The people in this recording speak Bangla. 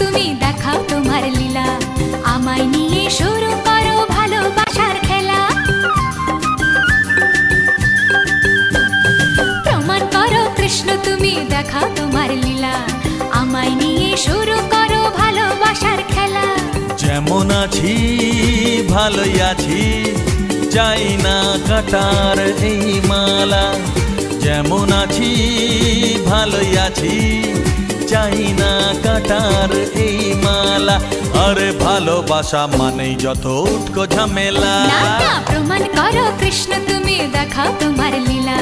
তুমি দেখাও তোমার লীলা, আমায় নিয়ে শুরু করো ভালোবাসার খেলা। প্রমাণ করো কৃষ্ণ তুমি দেখাও তোমার লীলা, আমায় নিয়ে শুরু করো ভালোবাসার খেলা। যেমন আছি ভালোই আছি, চাই না কাটার এই মালা। যেমন আছি ভালোই আছি, চাই না কাটার এই মালা। আরে ভালোবাসা মানেই যত উটকো ঝামেলা। না না, প্রমাণ করো কৃষ্ণ তুমি দেখাও তোমার লীলা,